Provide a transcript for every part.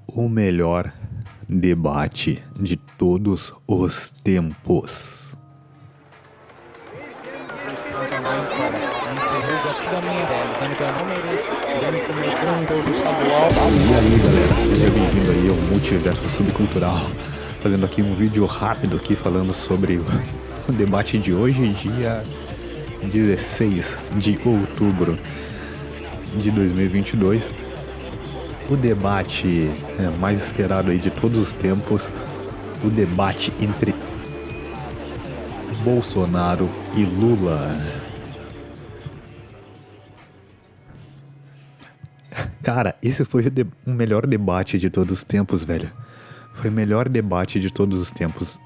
O melhor debate de todos os tempos. E aí, galera, seja bem-vindo aí ao Multiverso Subcultural, fazendo aqui um vídeo rápido aqui falando sobre o debate de hoje, dia 16 de outubro de 2022. O debate mais esperado aí de todos os tempos, o debate entre Bolsonaro e Lula. Cara, esse foi o melhor debate de todos os tempos, velho. Foi o melhor debate de todos os tempos.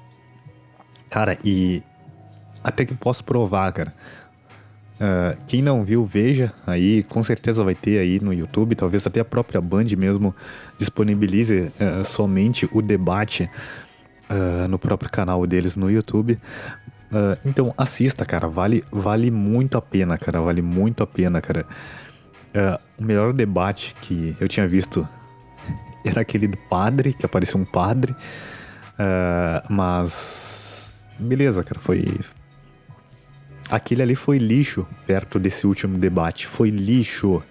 Cara, e até que posso provar, cara. Quem não viu, veja aí, com certeza vai ter aí no YouTube, talvez até a própria Band mesmo disponibilize somente o debate no próprio canal deles no YouTube. Então assista, cara, vale muito a pena, cara, vale muito a pena, cara. O melhor debate que eu tinha visto era aquele do padre, que apareceu um padre, mas beleza, cara, aquele ali foi lixo perto desse último debate. Foi lixo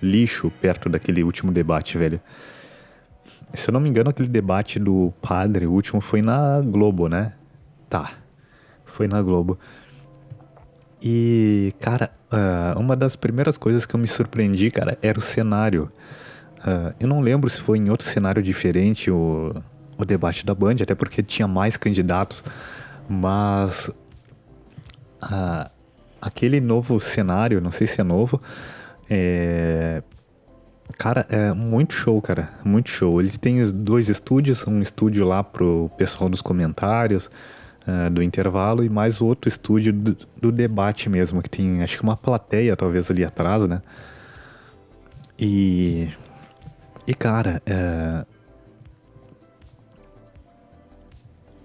perto daquele último debate, velho. Se eu não me engano, aquele debate do padre, o último, foi na Globo, né? Tá, foi na Globo. E, cara, uma das primeiras coisas que eu me surpreendi, cara, era o cenário. Eu não lembro se foi em outro cenário diferente o debate da Band, até porque tinha mais candidatos, mas aquele novo cenário, não sei se é novo, cara, é muito show, cara, muito show. Ele tem os dois estúdios, um estúdio lá pro pessoal dos comentários, do intervalo, e mais outro estúdio do debate mesmo, que tem, acho que uma plateia talvez ali atrás, né? E cara,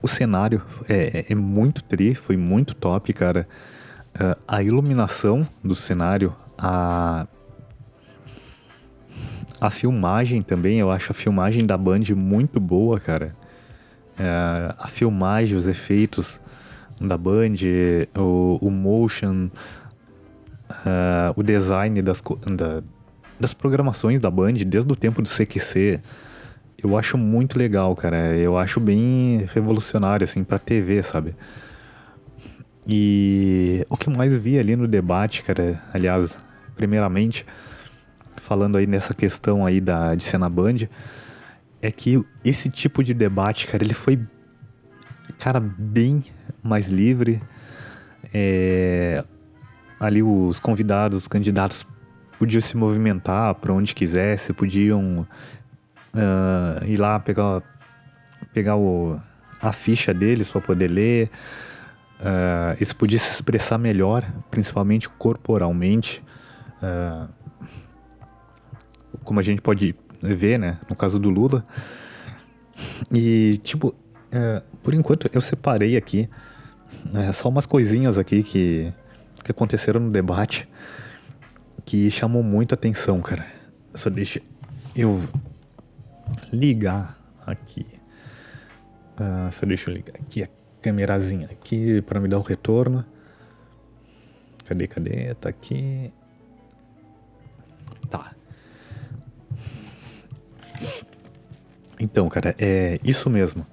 o cenário é muito foi muito top, cara. A iluminação do cenário, a filmagem também, eu acho a filmagem da Band muito boa, cara. A filmagem, os efeitos da Band, o motion, o design das programações da Band, desde o tempo do CQC, eu acho muito legal, cara. Eu acho bem revolucionário, assim, pra TV, sabe? E o que eu mais vi ali no debate, cara, aliás, primeiramente, falando aí nessa questão aí de ser na Band, é que esse tipo de debate, cara, ele foi, cara, bem mais livre. Ali os convidados, os candidatos podiam se movimentar para onde quisesse, podiam ir lá pegar a ficha deles para poder ler. Eles podiam se expressar melhor, principalmente corporalmente, como a gente pode ver, né, no caso do Lula. E tipo, por enquanto eu separei aqui só umas coisinhas aqui que aconteceram no debate que chamou muito atenção, cara. Só deixa eu ligar aqui. Só deixa eu ligar aqui a câmerazinha aqui para me dar o retorno. Cadê? Tá aqui. Tá. Então, cara, é isso mesmo.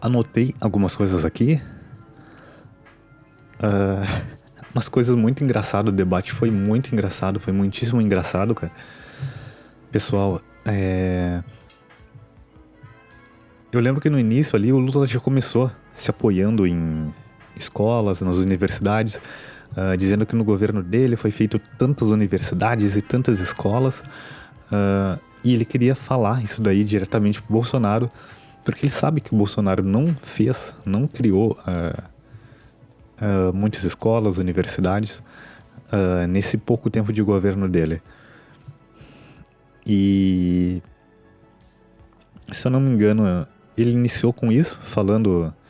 Anotei algumas coisas aqui. Umas coisas muito engraçadas. O debate foi muito engraçado, foi muitíssimo engraçado, cara. Pessoal, eu lembro que no início ali o Lula já começou se apoiando em escolas, nas universidades, dizendo que no governo dele foi feito tantas universidades e tantas escolas, e ele queria falar isso daí diretamente pro Bolsonaro, porque ele sabe que o Bolsonaro não criou muitas escolas, universidades, nesse pouco tempo de governo dele. E, se eu não me engano, ele iniciou com isso,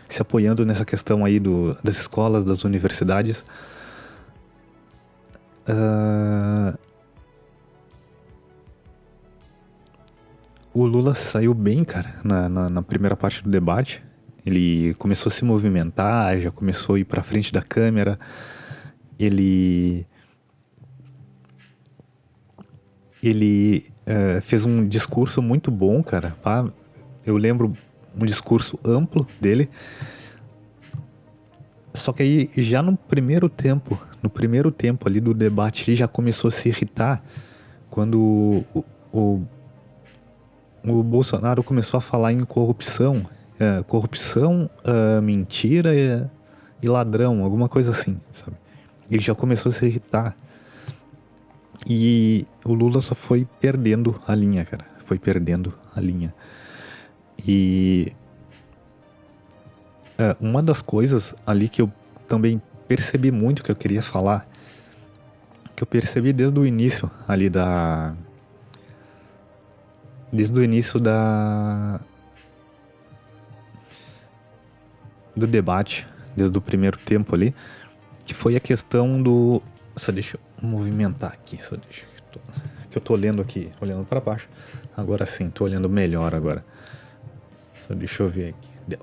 se apoiando nessa questão aí das escolas, das universidades. Lula saiu bem, cara, na primeira parte do debate. Ele começou a se movimentar, já começou a ir pra frente da câmera. Ele fez um discurso muito bom, cara. Pá. Eu lembro um discurso amplo dele. Só que aí, já no primeiro tempo ali do debate, ele já começou a se irritar quando o Bolsonaro começou a falar em corrupção. Corrupção, mentira e ladrão, alguma coisa assim, sabe? Ele já começou a se irritar. E o Lula só foi perdendo a linha, cara. Foi perdendo a linha. E uma das coisas ali que eu também percebi muito que eu queria falar, que eu percebi desde o início ali do debate, desde o primeiro tempo ali, que foi a questão do... Só deixa eu movimentar aqui, que eu tô lendo aqui, olhando para baixo. Agora sim, tô olhando melhor agora. Só deixa eu ver aqui. Deu.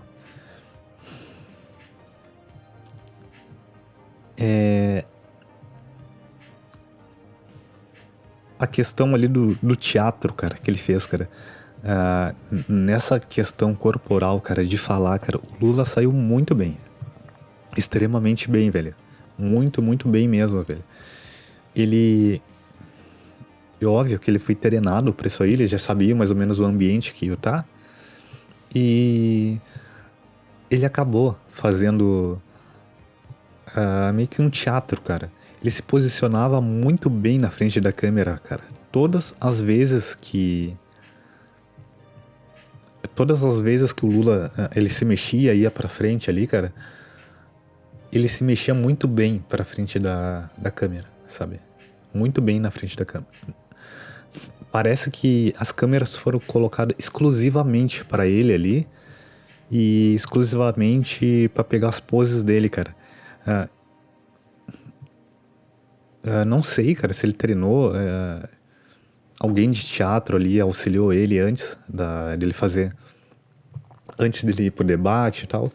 A questão ali do teatro, cara, que ele fez, cara. Nessa questão corporal, cara, de falar, cara, o Lula saiu muito bem. Extremamente bem, velho. Muito, muito bem mesmo, velho. É óbvio que ele foi treinado pra isso aí, ele já sabia mais ou menos o ambiente que ia estar. E ele acabou fazendo meio que um teatro, cara. Ele se posicionava muito bem na frente da câmera, cara. Todas as vezes que o Lula ele se mexia, ia pra frente ali, cara, ele se mexia muito bem pra frente da câmera, sabe? Muito bem na frente da câmera. Parece que as câmeras foram colocadas exclusivamente pra ele ali e exclusivamente pra pegar as poses dele, cara. Não sei, cara, se ele treinou. Alguém de teatro ali auxiliou ele antes dele fazer. Antes dele ir pro debate e tal.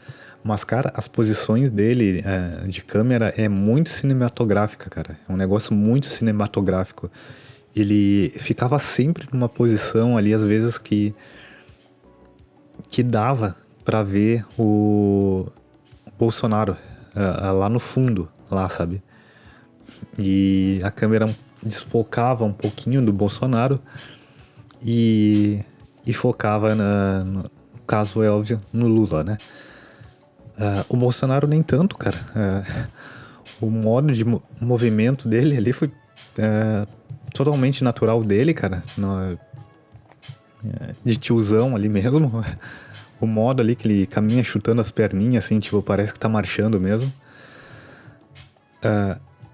Mas, cara, as posições dele de câmera é muito cinematográfica, cara. É um negócio muito cinematográfico. Ele ficava sempre numa posição ali, às vezes, que dava pra ver o Bolsonaro lá no fundo, lá, sabe? E a câmera desfocava um pouquinho do Bolsonaro e focava, no caso é óbvio, no Lula, né? O Bolsonaro nem tanto, cara. O modo de movimento dele ali foi totalmente natural dele, cara. De tiozão ali mesmo. O modo ali que ele caminha chutando as perninhas, assim, tipo, parece que tá marchando mesmo.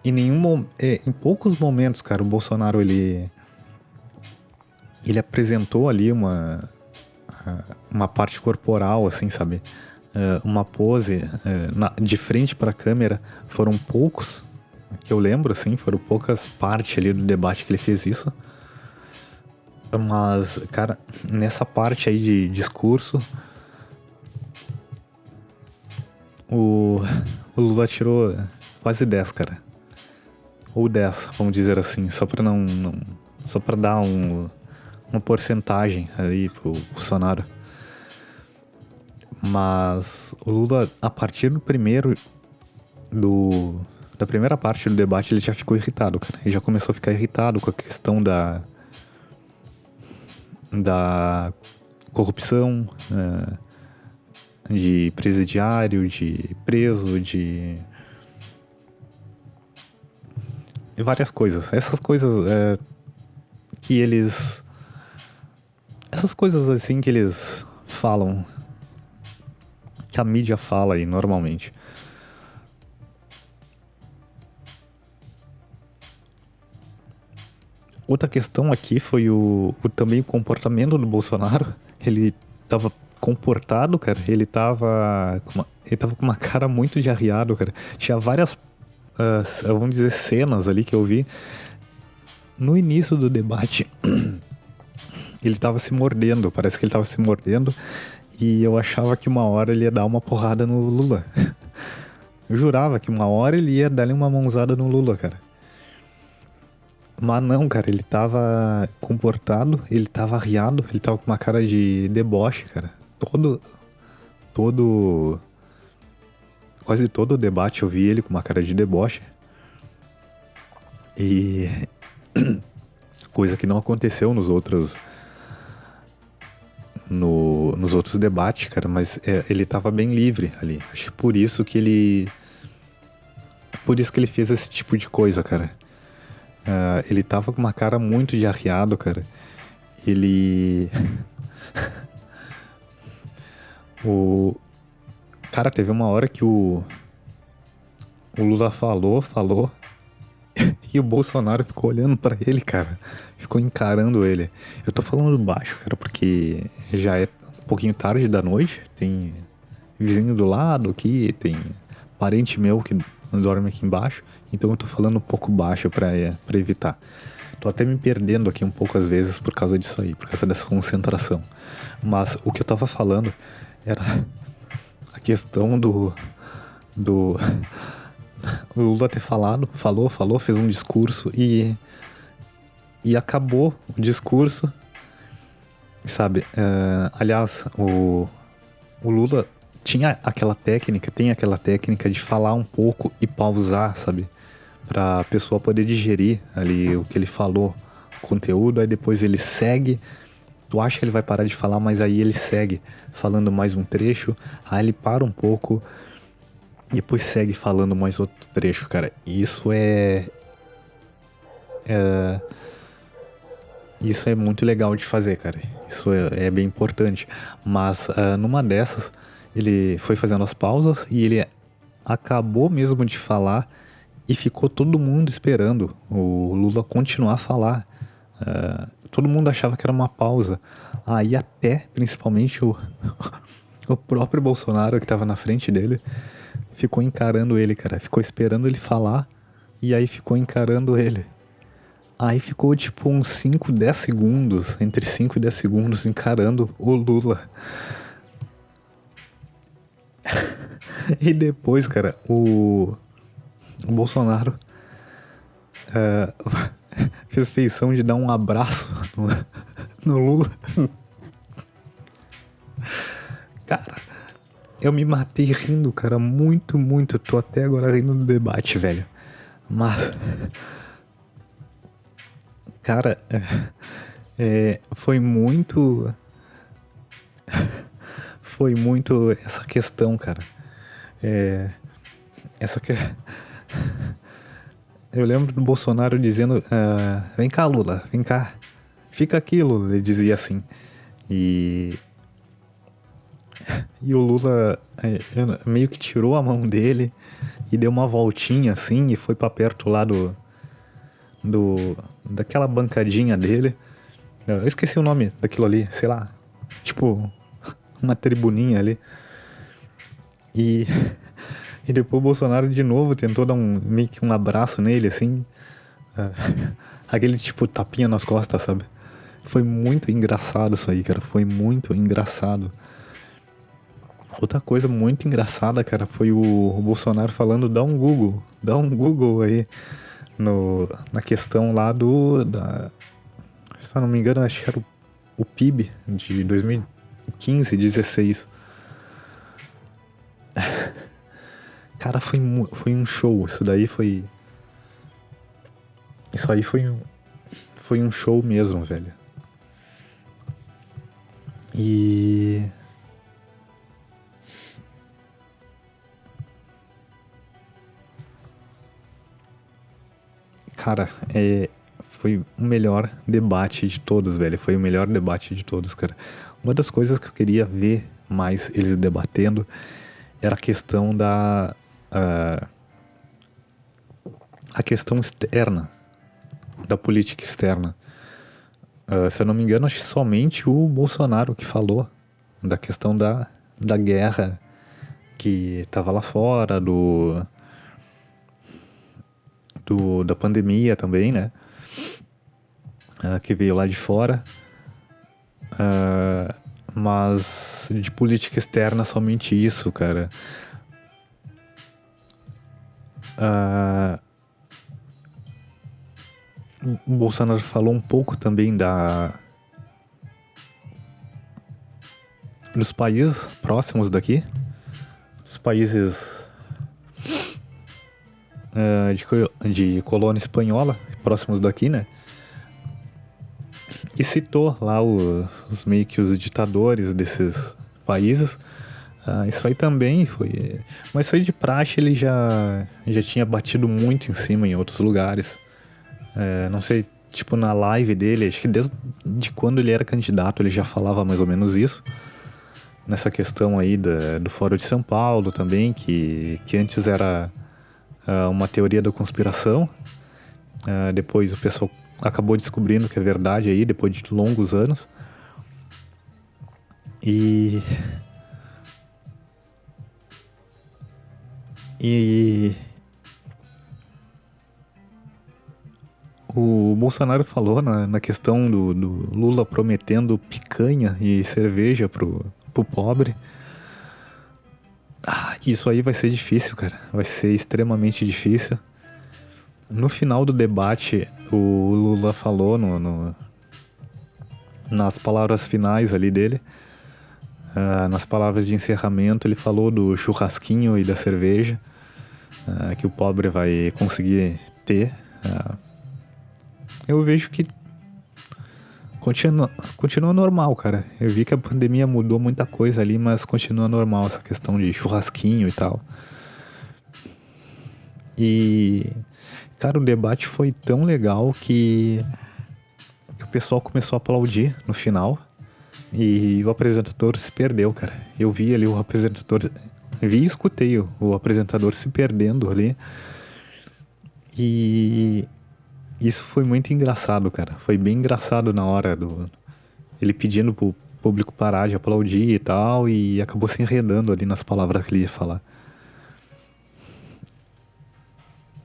Em poucos momentos, cara, o Bolsonaro, ele apresentou ali uma parte corporal, assim, sabe? Uma pose de frente pra câmera. Foram poucos, que eu lembro, assim, foram poucas partes ali do debate que ele fez isso. Mas, cara, nessa parte aí de discurso, o Lula tirou quase 10, cara. Ou 10, vamos dizer assim, só pra só pra dar uma porcentagem aí pro Bolsonaro. Mas o Lula, a partir da primeira parte do debate, ele já ficou irritado, cara. Ele já começou a ficar irritado com a questão da corrupção, de presidiário, de preso, de várias coisas. Essas coisas essas coisas assim que eles falam, que a mídia fala aí normalmente. Outra questão aqui foi também o comportamento do Bolsonaro. Ele tava comportado, cara. Ele tava com uma cara muito de arriado, cara. Tinha várias, vamos dizer, cenas ali que eu vi. No início do debate, ele tava se mordendo, parece que ele tava se mordendo, e eu achava que uma hora ele ia dar uma porrada no Lula. Eu jurava que uma hora ele ia dar uma mãozada no Lula, cara. Mas não, cara, ele tava comportado, ele tava arriado, ele tava com uma cara de deboche, cara. Todo, quase todo o debate eu vi ele com uma cara de deboche. E coisa que não aconteceu nos outros debates, cara, mas ele tava bem livre ali. Acho que por isso que ele fez esse tipo de coisa, cara. Ele tava com uma cara muito de arriado, cara. Ele o cara, teve uma hora que o Lula falou e o Bolsonaro ficou olhando pra ele, cara. Ficou encarando ele. Eu tô falando baixo, cara, porque já é um pouquinho tarde da noite. Tem vizinho do lado aqui, tem parente meu que dorme aqui embaixo. Então eu tô falando um pouco baixo pra evitar. Tô até me perdendo aqui um pouco às vezes por causa disso aí, por causa dessa concentração. Mas o que eu tava falando era a questão do o Lula ter falou, fez um discurso e acabou o discurso, sabe? Aliás, o Lula tem aquela técnica de falar um pouco e pausar, sabe? Pra pessoa poder digerir ali o que ele falou, o conteúdo, aí depois ele segue. Tu acha que ele vai parar de falar, mas aí ele segue falando mais um trecho, aí ele para um pouco, depois segue falando mais outro trecho, cara. Isso isso é muito legal de fazer, cara. Isso é bem importante. Mas numa dessas, ele foi fazendo as pausas e ele acabou mesmo de falar e ficou todo mundo esperando o Lula continuar a falar. Todo mundo achava que era uma pausa. Aí até, principalmente, o próprio Bolsonaro que estava na frente dele ficou encarando ele, cara. Ficou esperando ele falar e aí ficou encarando ele. Aí ficou tipo uns 5, 10 segundos, entre 5 e 10 segundos, encarando o Lula. E depois, cara, o Bolsonaro fez feição de dar um abraço no Lula. Cara, eu me matei rindo, cara, muito, muito. Eu tô até agora rindo do debate, velho. Mas, cara, foi muito essa questão, cara. Eu lembro do Bolsonaro dizendo, vem cá, Lula, vem cá. Fica aqui, Lula, ele dizia assim. E o Lula meio que tirou a mão dele e deu uma voltinha assim e foi pra perto lá daquela bancadinha dele. Eu esqueci o nome daquilo ali, sei lá. Tipo, uma tribuninha ali. E depois o Bolsonaro de novo tentou dar meio que um abraço nele, assim. Aquele tipo tapinha nas costas, sabe? Foi muito engraçado isso aí, cara. Foi muito engraçado. Outra coisa muito engraçada, cara, foi o Bolsonaro falando, dá um Google aí na questão lá se eu não me engano, acho que era o PIB de 2015, 16. Cara, foi um show, isso aí foi um show mesmo, velho. E cara, foi o melhor debate de todos, velho. Foi o melhor debate de todos, cara. Uma das coisas que eu queria ver mais eles debatendo era a questão a questão externa, da política externa. Se eu não me engano, acho que somente o Bolsonaro que falou da questão da guerra que tava lá fora, da pandemia também, né? Que veio lá de fora. Mas de política externa somente isso, cara. O Bolsonaro falou um pouco também dos países próximos daqui. Os países de colônia espanhola, próximos daqui, né? E citou lá os meio que os ditadores desses países. Isso aí também foi... Mas isso aí de praxe ele já tinha batido muito em cima em outros lugares. Não sei, tipo na live dele, acho que desde quando ele era candidato ele já falava mais ou menos isso. Nessa questão aí do Fórum de São Paulo também, que antes era uma teoria da conspiração. Depois o pessoal acabou descobrindo que é verdade aí, depois de longos anos. E o Bolsonaro falou na questão do Lula prometendo picanha e cerveja pro pobre. Isso aí vai ser difícil, cara. Vai ser extremamente difícil. No final do debate, o Lula falou nas palavras finais ali dele, nas palavras de encerramento, ele falou do churrasquinho e da cerveja que o pobre vai conseguir ter. Eu vejo que continua normal, cara. Eu vi que a pandemia mudou muita coisa ali, mas continua normal essa questão de churrasquinho e tal. E, cara, o debate foi tão legal que o pessoal começou a aplaudir no final e o apresentador se perdeu, cara. Eu vi ali o apresentador... Vi e escutei o apresentador se perdendo ali. E isso foi muito engraçado, cara. Foi bem engraçado na hora ele pedindo pro público parar de aplaudir e tal, e acabou se enredando ali nas palavras que ele ia falar.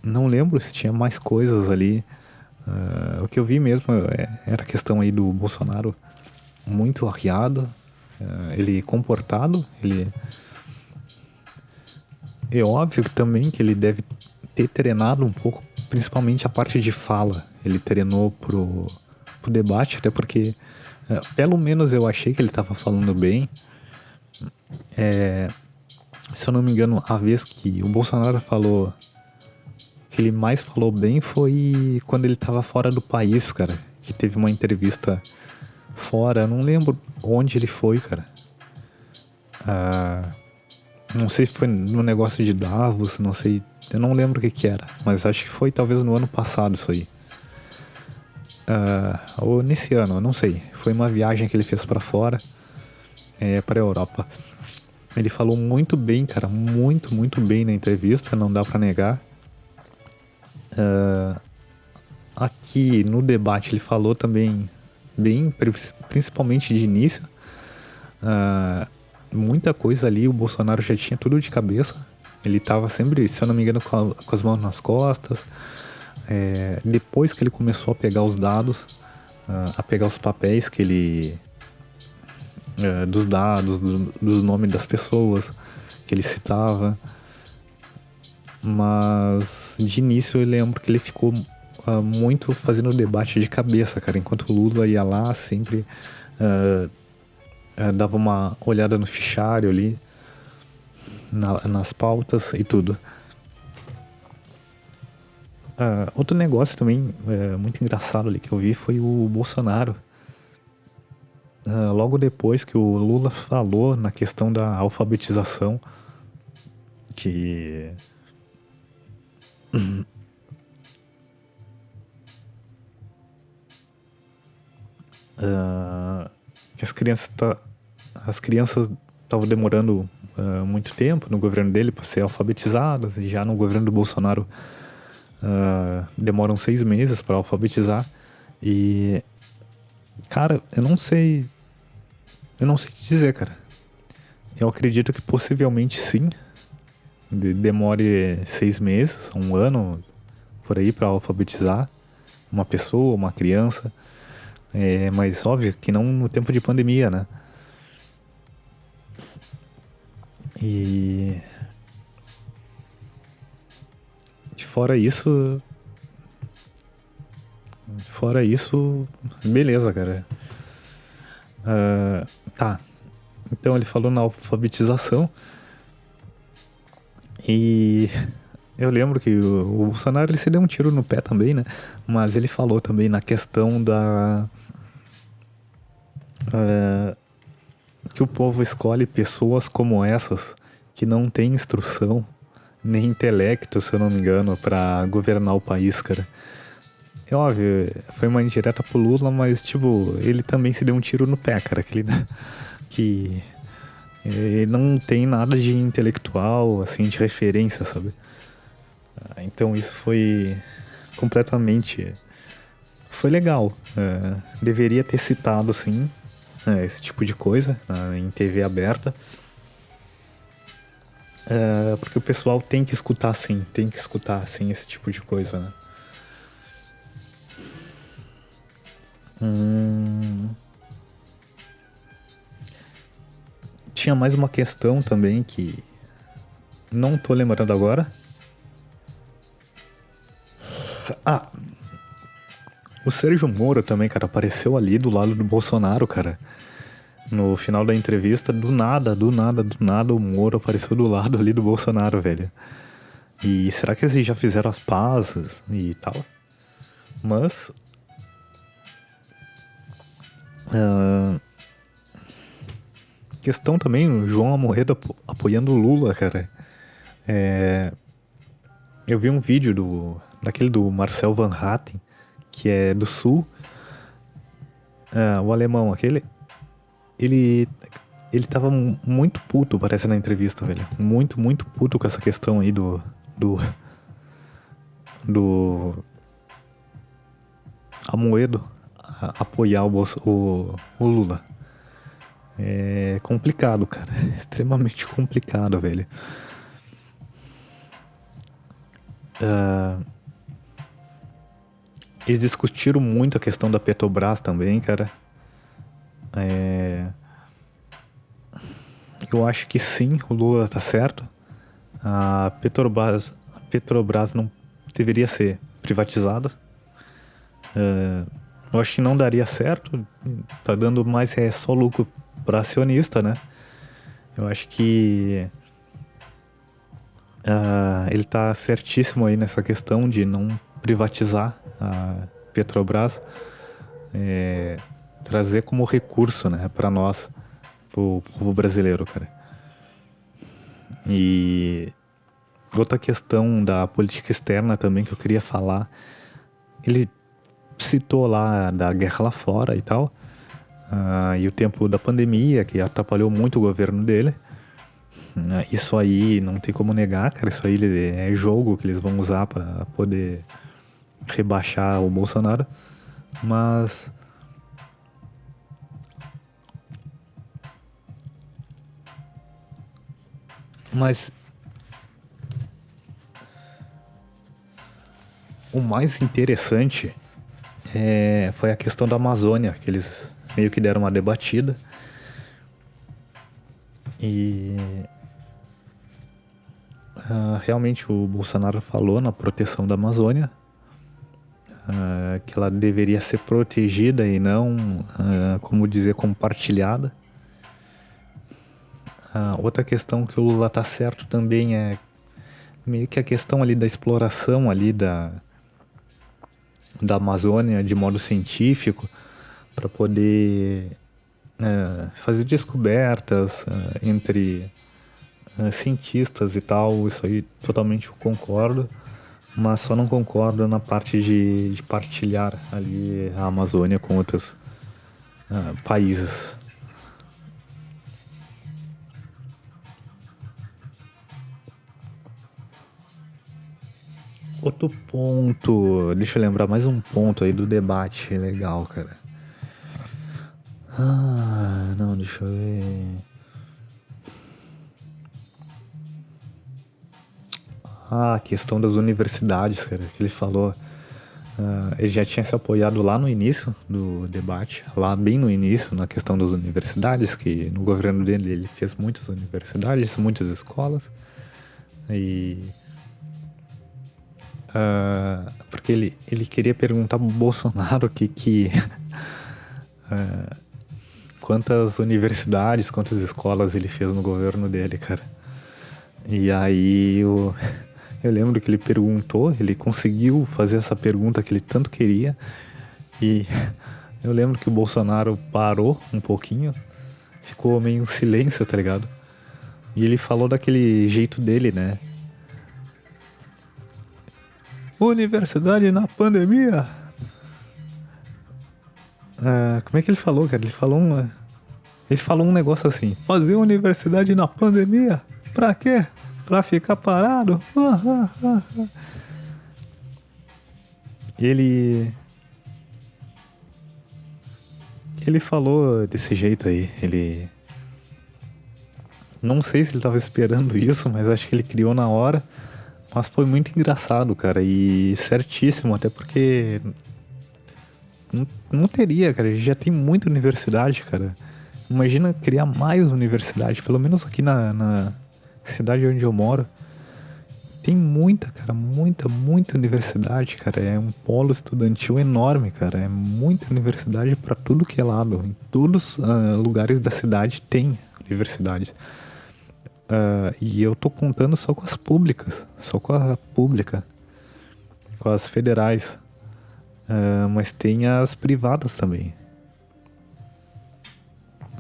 Não lembro se tinha mais coisas ali. O que eu vi mesmo era a questão aí do Bolsonaro muito arriado, ele comportado, ele... É óbvio que também que ele deve ter treinado um pouco, principalmente a parte de fala. Ele treinou pro debate, até porque, pelo menos eu achei que ele estava falando bem. Se eu não me engano, a vez que o Bolsonaro falou, que ele mais falou bem foi quando ele estava fora do país, cara. Que teve uma entrevista fora, eu não lembro onde ele foi, cara. Não sei se foi no negócio de Davos, não sei, eu não lembro o que era, mas acho que foi talvez no ano passado isso aí. Ou nesse ano, eu não sei. Foi uma viagem que ele fez pra fora, pra Europa. Ele falou muito bem, cara, muito, muito bem na entrevista, não dá pra negar. Aqui no debate ele falou também bem, principalmente de início. Muita coisa ali, o Bolsonaro já tinha tudo de cabeça. Ele tava sempre, se eu não me engano, com as mãos nas costas. Depois que ele começou a pegar os dados, a pegar os papéis que ele... dos dados, dos nomes das pessoas que ele citava. Mas de início eu lembro que ele ficou muito fazendo debate de cabeça, cara. Enquanto o Lula ia lá, sempre dava uma olhada no fichário ali, nas pautas e tudo. Outro negócio também muito engraçado ali que eu vi foi o Bolsonaro. Logo depois que o Lula falou na questão da alfabetização, que que as crianças estavam demorando muito tempo no governo dele para ser alfabetizadas, e já no governo do Bolsonaro demoram 6 meses para alfabetizar. E, cara, eu não sei te dizer, cara. Eu acredito que possivelmente sim, demore 6 meses, 1 ano por aí para alfabetizar uma pessoa, uma criança. Mas óbvio que não no tempo de pandemia, né? E fora isso, fora isso, beleza, cara. Tá. Então ele falou na alfabetização e eu lembro que o Bolsonaro ele se deu um tiro no pé também, né? Mas ele falou também na questão da que o povo escolhe pessoas como essas que não têm instrução nem intelecto, se eu não me engano, pra governar o país, cara. É óbvio, foi uma indireta pro Lula, mas, tipo, ele também se deu um tiro no pé, cara. Que ele não tem nada de intelectual, assim, de referência, sabe? Então isso foi completamente... Foi legal. Deveria ter citado, sim, esse tipo de coisa em TV aberta. Porque o pessoal tem que escutar, sim. Tem que escutar, sim, esse tipo de coisa, né? Tinha mais uma questão também que não tô lembrando agora. O Sérgio Moro também, cara, apareceu ali do lado do Bolsonaro, cara. No final da entrevista, do nada, o Moro apareceu do lado ali do Bolsonaro, velho. E será que eles já fizeram as pazes e tal? Mas. Questão também, o João Amoedo apoiando o Lula, cara. Eu vi um vídeo daquele do Marcel Van Hatten, que é do Sul. O alemão, aquele. Ele. Ele tava muito puto, parece, na entrevista, velho. Muito, muito puto com essa questão aí Do. Do. Amoedo apoiar o Lula. É complicado, cara. Extremamente complicado, velho. Eles discutiram muito a questão da Petrobras também, cara. Eu acho que sim, o Lula tá certo. A Petrobras não deveria ser privatizada. Eu acho que não daria certo. Tá dando mais só lucro para acionista, né? Eu acho que ele tá certíssimo aí nessa questão de não privatizar a Petrobras, trazer como recurso, né, para nós, pro povo brasileiro, cara. E outra questão da política externa também que eu queria falar, ele citou lá da guerra lá fora e tal, e o tempo da pandemia, que atrapalhou muito o governo dele. Isso aí não tem como negar, cara. Isso aí é jogo que eles vão usar pra poder rebaixar o Bolsonaro. Mas o mais interessante foi a questão da Amazônia, que eles meio que deram uma debatida. E realmente o Bolsonaro falou na proteção da Amazônia, que ela deveria ser protegida e não, como dizer, compartilhada. Outra questão que o Lula tá certo também é meio que a questão ali da exploração ali da Amazônia de modo científico para poder fazer descobertas entre cientistas e tal. Isso aí totalmente eu concordo, mas só não concordo na parte de partilhar ali a Amazônia com outros países. Outro ponto, deixa eu lembrar mais um ponto aí do debate legal, cara. Não, deixa eu ver. A questão das universidades, cara, que ele falou. Ele já tinha se apoiado lá no início do debate, lá bem no início, na questão das universidades, que no governo dele ele fez muitas universidades, muitas escolas. E porque ele queria perguntar pro Bolsonaro quantas universidades, quantas escolas ele fez no governo dele, cara. E aí eu lembro que ele perguntou, ele conseguiu fazer essa pergunta que ele tanto queria. E eu lembro que o Bolsonaro parou um pouquinho, ficou meio em silêncio, tá ligado? E ele falou daquele jeito dele, né? Universidade na pandemia. Como é que ele falou, cara? Ele falou um negócio assim: fazer universidade na pandemia? Pra quê? Pra ficar parado? Ele falou desse jeito aí. Ele... Não sei se ele tava esperando isso, mas acho que ele criou na hora. Mas foi muito engraçado, cara. E certíssimo, até porque... Não teria, cara. A gente já tem muita universidade, cara. Imagina criar mais universidade. Pelo menos aqui na cidade onde eu moro. Tem muita, cara. Muita universidade, cara. É um polo estudantil enorme, cara. É muita universidade pra tudo que é lado. Em todos os lugares da cidade tem universidades. E eu tô contando só com as públicas. Só com a pública. Com as federais. Mas tem as privadas também.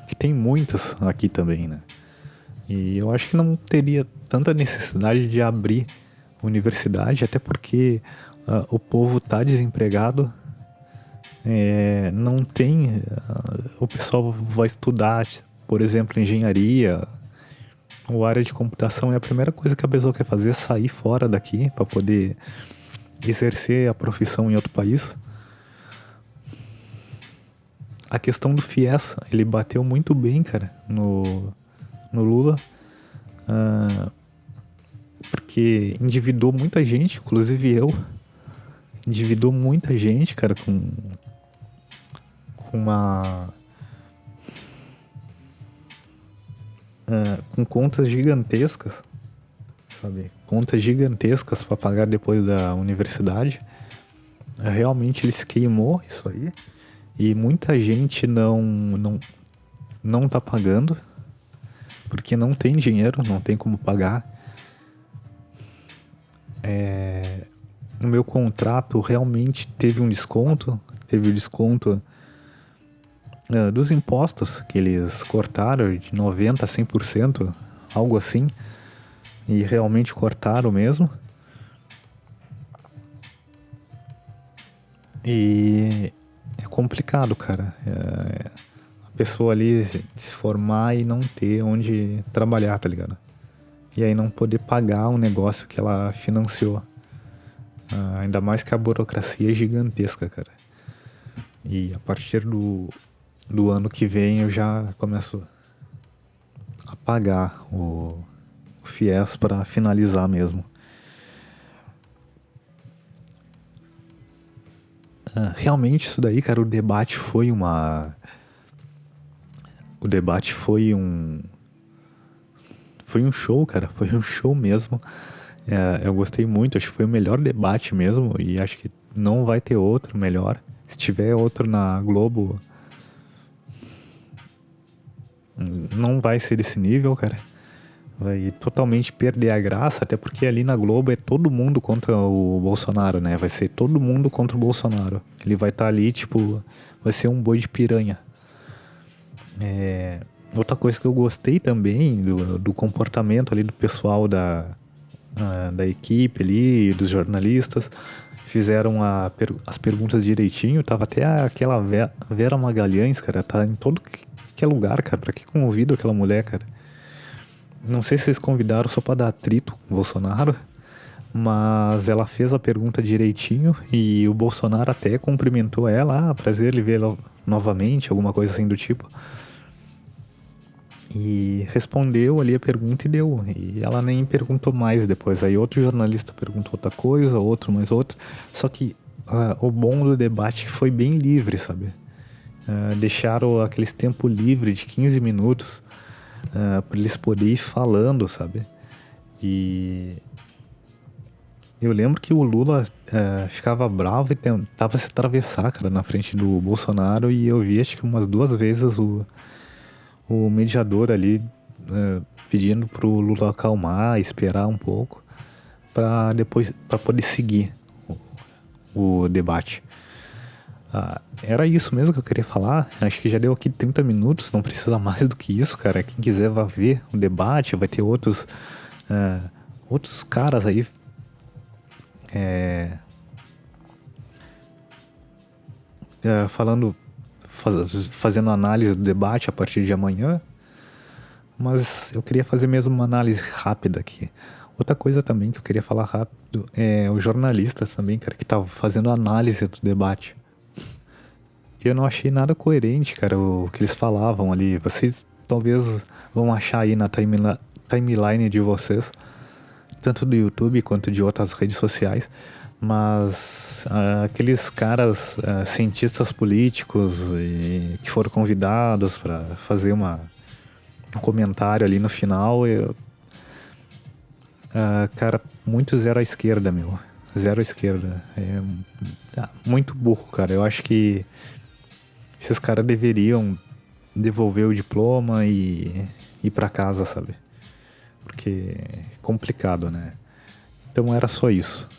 Que tem muitas aqui também, né? E eu acho que não teria tanta necessidade de abrir universidade, até porque o povo tá desempregado. Não tem... o pessoal vai estudar, por exemplo, engenharia ou área de computação. É a primeira coisa que a pessoa quer fazer, é sair fora daqui para poder exercer a profissão em outro país. A questão do FIES, ele bateu muito bem, cara, no Lula, porque endividou muita gente, inclusive eu, endividou muita gente, cara, com contas gigantescas, sabe? Contas gigantescas para pagar depois da universidade. Realmente ele se queimou isso aí. E muita gente não tá pagando, porque não tem dinheiro, não tem como pagar. No meu contrato realmente teve um desconto, teve o desconto dos impostos que eles cortaram de 90% a 100%, algo assim, e realmente cortaram mesmo. E é complicado, cara. A pessoa ali se formar e não ter onde trabalhar, tá ligado? E aí não poder pagar um negócio que ela financiou. Ainda mais que a burocracia é gigantesca, cara. E a partir do ano que vem eu já começo a pagar o FIES pra finalizar mesmo. Realmente isso daí, cara, o debate foi um show, cara, foi um show mesmo. Eu gostei muito, acho que foi o melhor debate mesmo, e acho que não vai ter outro melhor. Se tiver outro na Globo, não vai ser desse nível, cara. Vai totalmente perder a graça, até porque ali na Globo é todo mundo contra o Bolsonaro, né? Vai ser todo mundo contra o Bolsonaro. Ele vai estar ali, tipo, vai ser um boi de piranha. Outra coisa que eu gostei também do comportamento ali do pessoal da equipe ali, dos jornalistas, fizeram as perguntas direitinho. Tava até aquela Vera Magalhães, cara, tá em todo que é lugar, cara. Pra que convido aquela mulher, cara? Não sei se vocês convidaram só pra dar atrito com o Bolsonaro, mas ela fez a pergunta direitinho e o Bolsonaro até cumprimentou ela. Prazer ele vê-la novamente, alguma coisa assim do tipo. E respondeu ali a pergunta e deu. E ela nem perguntou mais depois. Aí outro jornalista perguntou outra coisa, outro mais outra. Só que o bom do debate que foi bem livre, sabe? Deixaram aqueles tempo livre de 15 minutos para eles poderem ir falando, sabe? E eu lembro que o Lula ficava bravo e tentava se atravessar, cara, na frente do Bolsonaro, e eu vi acho que umas 2 vezes o mediador ali pedindo pro Lula acalmar, esperar um pouco para poder seguir o debate. Era isso mesmo que eu queria falar. Acho que já deu aqui 30 minutos, não precisa mais do que isso, cara. Quem quiser vai ver o debate, vai ter outros caras aí fazendo análise do debate a partir de amanhã. Mas eu queria fazer mesmo uma análise rápida aqui. Outra coisa também que eu queria falar rápido é o jornalista também, cara, que tava fazendo análise do debate. Eu não achei nada coerente, cara, o que eles falavam ali. Vocês talvez vão achar aí na timeline de vocês, tanto do YouTube quanto de outras redes sociais, mas aqueles caras, cientistas políticos que foram convidados para fazer um comentário ali no final, cara, muito zero à esquerda, meu. Zero à esquerda. Muito burro, cara. Eu acho que esses caras deveriam devolver o diploma e ir pra casa, sabe? Porque é complicado, né? Então era só isso.